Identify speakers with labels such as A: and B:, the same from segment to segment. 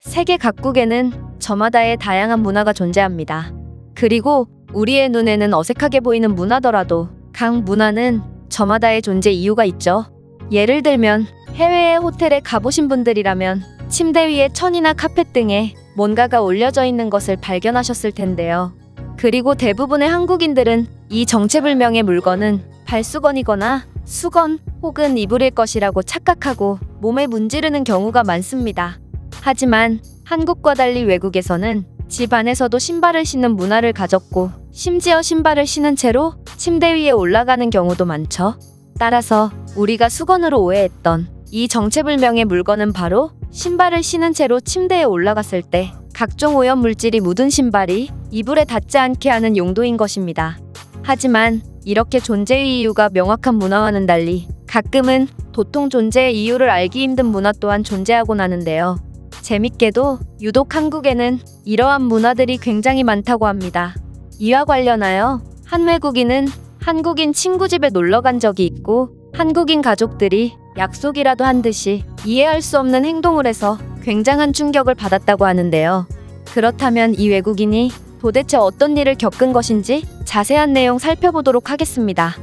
A: 세계 각국에는 저마다의 다양한 문화가 존재합니다. 그리고 우리의 눈에는 어색하게 보이는 문화더라도 각 문화는 저마다의 존재 이유가 있죠. 예를 들면 해외의 호텔에 가보신 분들이라면 침대 위에 천이나 카펫 등에 뭔가가 올려져 있는 것을 발견하셨을 텐데요. 그리고 대부분의 한국인들은 이 정체불명의 물건은 발수건이거나 수건 혹은 이불일 것이라고 착각하고 몸에 문지르는 경우가 많습니다. 하지만 한국과 달리 외국에서는 집 안에서도 신발을 신는 문화를 가졌고 심지어 신발을 신은 채로 침대 위에 올라가는 경우도 많죠. 따라서 우리가 수건으로 오해했던 이 정체불명의 물건은 바로 신발을 신은 채로 침대에 올라갔을 때 각종 오염물질이 묻은 신발이 이불에 닿지 않게 하는 용도인 것입니다. 하지만 이렇게 존재의 이유가 명확한 문화와는 달리 가끔은 도통 존재의 이유를 알기 힘든 문화 또한 존재하곤 하는데요. 재밌게도 유독 한국에는 이러한 문화들이 굉장히 많다고 합니다. 이와 관련하여 한 외국인은 한국인 친구 집에 놀러 간 적이 있고 한국인 가족들이 약속이라도 한 듯이 이해할 수 없는 행동을 해서 굉장한 충격을 받았다고 하는데요. 그렇다면 이 외국인이 도대체 어떤 일을 겪은 것인지 자세한 내용 살펴보도록 하겠습니다.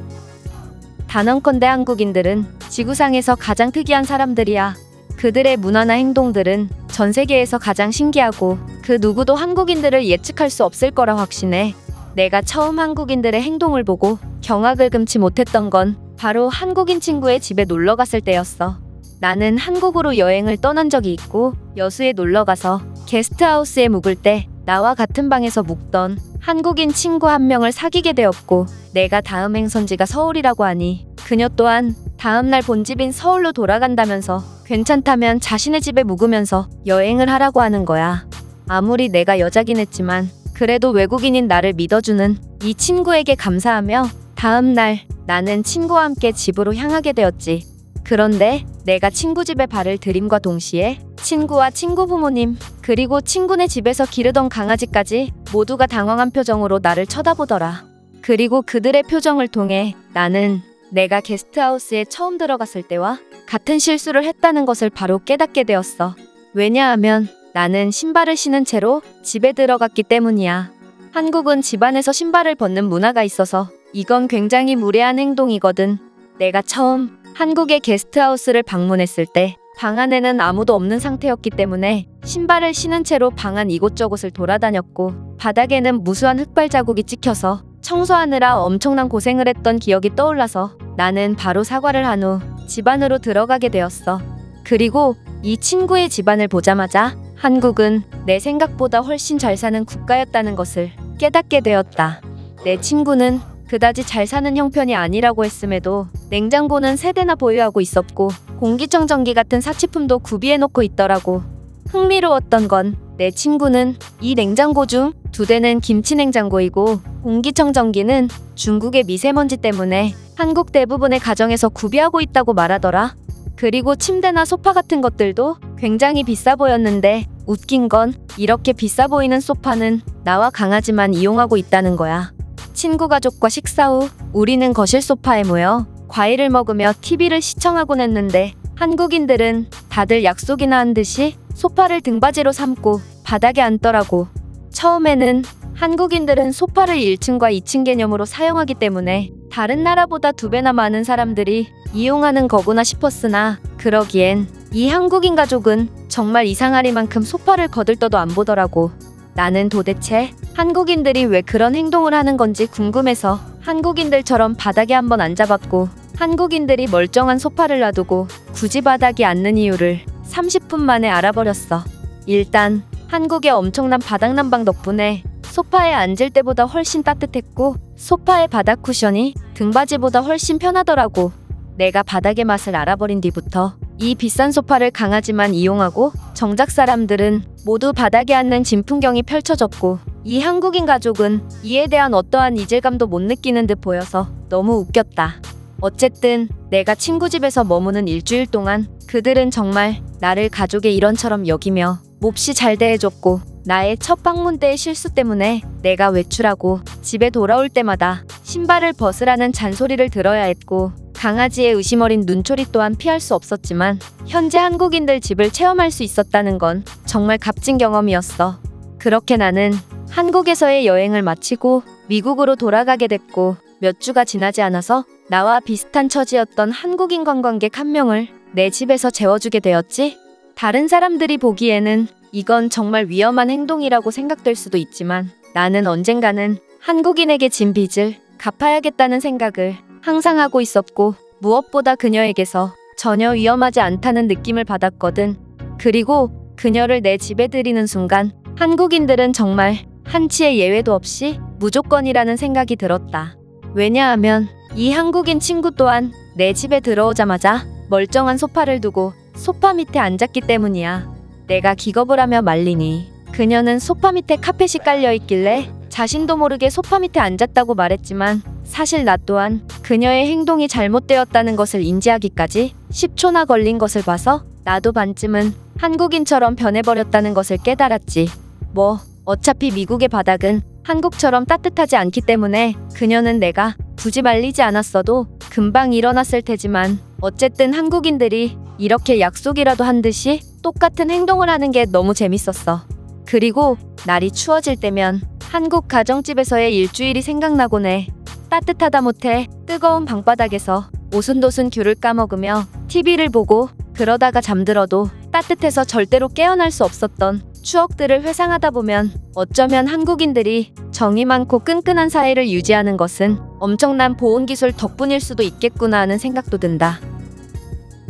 A: 단언컨대 한국인들은 지구상에서 가장 특이한 사람들이야. 그들의 문화나 행동들은 전 세계에서 가장 신기하고 그 누구도 한국인들을 예측할 수 없을 거라 확신해. 내가 처음 한국인들의 행동을 보고 경악을 금치 못했던 건 바로 한국인 친구의 집에 놀러 갔을 때였어. 나는 한국으로 여행을 떠난 적이 있고 여수에 놀러 가서 게스트하우스에 묵을 때 나와 같은 방에서 묵던 한국인 친구 한 명을 사귀게 되었고 내가 다음 행선지가 서울이라고 하니 그녀 또한 다음날 본집인 서울로 돌아간다면서 괜찮다면 자신의 집에 묵으면서 여행을 하라고 하는 거야. 아무리 내가 여자긴 했지만 그래도 외국인인 나를 믿어주는 이 친구에게 감사하며 다음날 나는 친구와 함께 집으로 향하게 되었지. 그런데 내가 친구 집에 발을 들임과 동시에 친구와 친구 부모님 그리고 친구네 집에서 기르던 강아지까지 모두가 당황한 표정으로 나를 쳐다보더라. 그리고 그들의 표정을 통해 나는 내가 게스트하우스에 처음 들어갔을 때와 같은 실수를 했다는 것을 바로 깨닫게 되었어. 왜냐하면 나는 신발을 신은 채로 집에 들어갔기 때문이야. 한국은 집안에서 신발을 벗는 문화가 있어서 이건 굉장히 무례한 행동이거든. 내가 처음 한국의 게스트하우스를 방문했을 때 방 안에는 아무도 없는 상태였기 때문에 신발을 신은 채로 방 안 이곳저곳을 돌아다녔고 바닥에는 무수한 흙발 자국이 찍혀서 청소하느라 엄청난 고생을 했던 기억이 떠올라서 나는 바로 사과를 한 후 집 안으로 들어가게 되었어. 그리고 이 친구의 집안을 보자마자 한국은 내 생각보다 훨씬 잘 사는 국가였다는 것을 깨닫게 되었다. 내 친구는 그다지 잘 사는 형편이 아니라고 했음에도 냉장고는 3대나 보유하고 있었고 공기청정기 같은 사치품도 구비해놓고 있더라고. 흥미로웠던 건 내 친구는 이 냉장고 중 2대는 김치냉장고이고 공기청정기는 중국의 미세먼지 때문에 한국 대부분의 가정에서 구비하고 있다고 말하더라. 그리고 침대나 소파 같은 것들도 굉장히 비싸 보였는데 웃긴 건 이렇게 비싸 보이는 소파는 나와 강아지만 이용하고 있다는 거야. 친구 가족과 식사 후 우리는 거실 소파에 모여 과일을 먹으며 TV를 시청하곤 했는데 한국인들은 다들 약속이나 한 듯이 소파를 등받이로 삼고 바닥에 앉더라고. 처음에는 한국인들은 소파를 1층과 2층 개념으로 사용하기 때문에 다른 나라보다 2배나 많은 사람들이 이용하는 거구나 싶었으나 그러기엔 이 한국인 가족은 정말 이상하리만큼 소파를 거들떠도 안 보더라고. 나는 도대체 한국인들이 왜 그런 행동을 하는 건지 궁금해서 한국인들처럼 바닥에 한번 앉아봤고 한국인들이 멀쩡한 소파를 놔두고 굳이 바닥에 앉는 이유를 30분 만에 알아버렸어. 일단 한국의 엄청난 바닥 난방 덕분에 소파에 앉을 때보다 훨씬 따뜻했고 소파의 바닥 쿠션이 등받이보다 훨씬 편하더라고. 내가 바닥의 맛을 알아버린 뒤부터 이 비싼 소파를 강아지만 이용하고 정작 사람들은 모두 바닥에 앉는 진풍경이 펼쳐졌고 이 한국인 가족은 이에 대한 어떠한 이질감도 못 느끼는 듯 보여서 너무 웃겼다. 어쨌든 내가 친구 집에서 머무는 일주일 동안 그들은 정말 나를 가족의 일원처럼 여기며 몹시 잘 대해줬고 나의 첫 방문 때의 실수 때문에 내가 외출하고 집에 돌아올 때마다 신발을 벗으라는 잔소리를 들어야 했고 강아지의 의심어린 눈초리 또한 피할 수 없었지만 현재 한국인들 집을 체험할 수 있었다는 건 정말 값진 경험이었어. 그렇게 나는 한국에서의 여행을 마치고 미국으로 돌아가게 됐고 몇 주가 지나지 않아서 나와 비슷한 처지였던 한국인 관광객 한 명을 내 집에서 재워주게 되었지. 다른 사람들이 보기에는 이건 정말 위험한 행동이라고 생각될 수도 있지만 나는 언젠가는 한국인에게 진 빚을 갚아야겠다는 생각을 항상 하고 있었고 무엇보다 그녀에게서 전혀 위험하지 않다는 느낌을 받았거든. 그리고 그녀를 내 집에 들이는 순간 한국인들은 정말 한치의 예외도 없이 무조건이라는 생각이 들었다. 왜냐하면 이 한국인 친구 또한 내 집에 들어오자마자 멀쩡한 소파를 두고 소파 밑에 앉았기 때문이야. 내가 기겁을 하며 말리니 그녀는 소파 밑에 카펫이 깔려 있길래 자신도 모르게 소파 밑에 앉았다고 말했지만 사실 나 또한 그녀의 행동이 잘못되었다는 것을 인지하기까지 10초나 걸린 것을 봐서 나도 반쯤은 한국인처럼 변해버렸다는 것을 깨달았지. 뭐 어차피 미국의 바닥은 한국처럼 따뜻하지 않기 때문에 그녀는 내가 굳이 말리지 않았어도 금방 일어났을 테지만 어쨌든 한국인들이 이렇게 약속이라도 한 듯이 똑같은 행동을 하는 게 너무 재밌었어. 그리고 날이 추워질 때면 한국 가정집에서의 일주일이 생각나곤 해. 따뜻하다 못해 뜨거운 방바닥에서 오순도순 귤을 까먹으며 TV를 보고 그러다가 잠들어도 따뜻해서 절대로 깨어날 수 없었던 추억들을 회상하다 보면 어쩌면 한국인들이 정이 많고 끈끈한 사이를 유지하는 것은 엄청난 보온기술 덕분일 수도 있겠구나 하는 생각도 든다.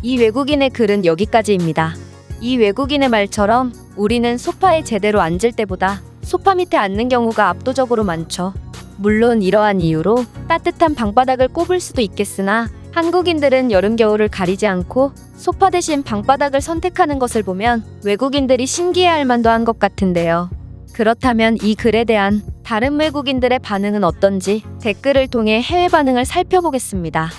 A: 이 외국인의 글은 여기까지입니다. 이 외국인의 말처럼 우리는 소파에 제대로 앉을 때보다 소파 밑에 앉는 경우가 압도적으로 많죠. 물론 이러한 이유로 따뜻한 방바닥을 꼽을 수도 있겠으나 한국인들은 여름 겨울을 가리지 않고 소파 대신 방바닥을 선택하는 것을 보면 외국인들이 신기해할 만도 한 것 같은데요. 그렇다면 이 글에 대한 다른 외국인들의 반응은 어떤지 댓글을 통해 해외 반응을 살펴보겠습니다.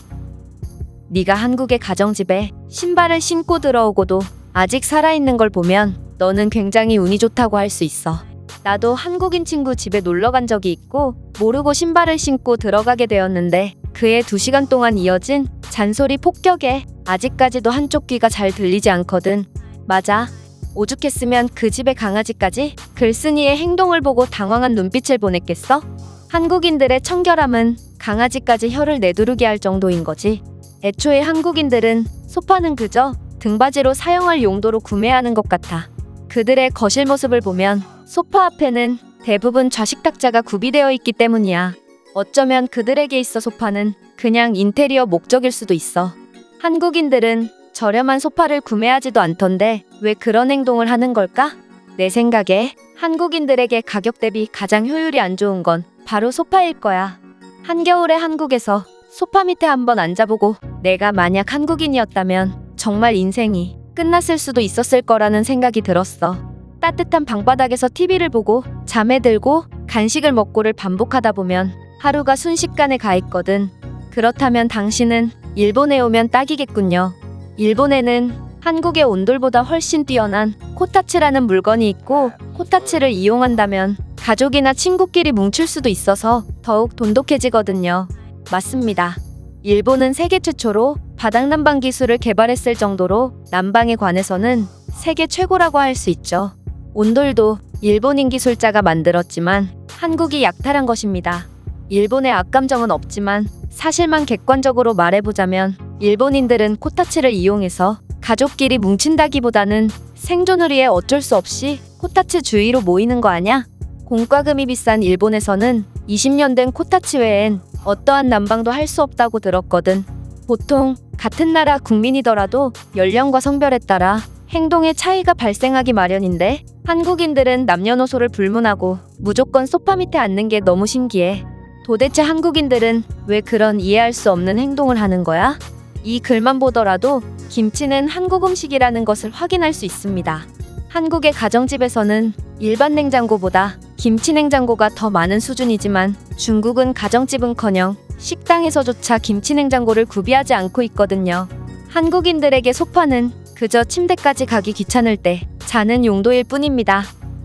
A: 네가 한국의 가정집에 신발을 신고 들어오고도 아직 살아있는 걸 보면 너는 굉장히 운이 좋다고 할 수 있어. 나도 한국인 친구 집에 놀러 간 적이 있고 모르고 신발을 신고 들어가게 되었는데 그의 2시간 동안 이어진 잔소리 폭격에 아직까지도 한쪽 귀가 잘 들리지 않거든. 맞아. 오죽했으면 그 집의 강아지까지 글쓴이의 행동을 보고 당황한 눈빛을 보냈겠어? 한국인들의 청결함은 강아지까지 혀를 내두르게 할 정도인 거지. 애초에 한국인들은 소파는 그저 등받이로 사용할 용도로 구매하는 것 같아. 그들의 거실 모습을 보면 소파 앞에는 대부분 좌식 탁자가 구비되어 있기 때문이야. 어쩌면 그들에게 있어 소파는 그냥 인테리어 목적일 수도 있어. 한국인들은 저렴한 소파를 구매하지도 않던데 왜 그런 행동을 하는 걸까? 내 생각에 한국인들에게 가격 대비 가장 효율이 안 좋은 건 바로 소파일 거야. 한겨울에 한국에서 소파 밑에 한번 앉아보고 내가 만약 한국인이었다면 정말 인생이 끝났을 수도 있었을 거라는 생각이 들었어. 따뜻한 방바닥에서 TV를 보고 잠에 들고 간식을 먹고를 반복하다 보면 하루가 순식간에 가 있거든. 그렇다면 당신은 일본에 오면 딱이겠군요. 일본에는 한국의 온돌보다 훨씬 뛰어난 코타츠라는 물건이 있고 코타츠를 이용한다면 가족이나 친구끼리 뭉칠 수도 있어서 더욱 돈독해지거든요. 맞습니다. 일본은 세계 최초로 바닥 난방 기술을 개발했을 정도로 난방에 관해서는 세계 최고라고 할 수 있죠. 온돌도 일본인 기술자가 만들었지만 한국이 약탈한 것입니다. 일본의 악감정은 없지만 사실만 객관적으로 말해보자면 일본인들은 코타츠를 이용해서 가족끼리 뭉친다기보다는 생존을 위해 어쩔 수 없이 코타츠 주위로 모이는 거 아냐? 공과금이 비싼 일본에서는 20년 된 코타츠 외엔 어떠한 난방도 할 수 없다고 들었거든. 보통 같은 나라 국민이더라도 연령과 성별에 따라 행동의 차이가 발생하기 마련인데 한국인들은 남녀노소를 불문하고 무조건 소파 밑에 앉는 게 너무 신기해. 도대체 한국인들은 왜 그런 이해할 수 없는 행동을 하는 거야? 이 글만 보더라도 김치는 한국 음식이라는 것을 확인할 수 있습니다. 한국의 가정집에서는 일반 냉장고보다 김치 냉장고가 더 많은 수준이지만 중국은 가정집은커녕 식당에서조차 김치 냉장고를 구비하지 않고 있거든요. 한국인들에게 소파는 그저 침대까지 가기 귀찮을 때 자는 용도일 뿐입니다.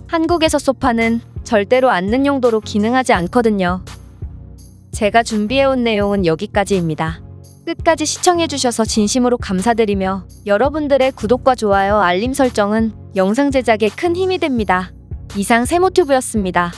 A: 한국에서 소파는 절대로 앉는 용도로 기능하지 않거든요. 제가 준비해온 내용은 여기까지입니다. 끝까지 시청해주셔서 진심으로 감사드리며 여러분들의 구독과 좋아요, 알림 설정은 영상 제작에 큰 힘이 됩니다. 이상 세모튜브였습니다.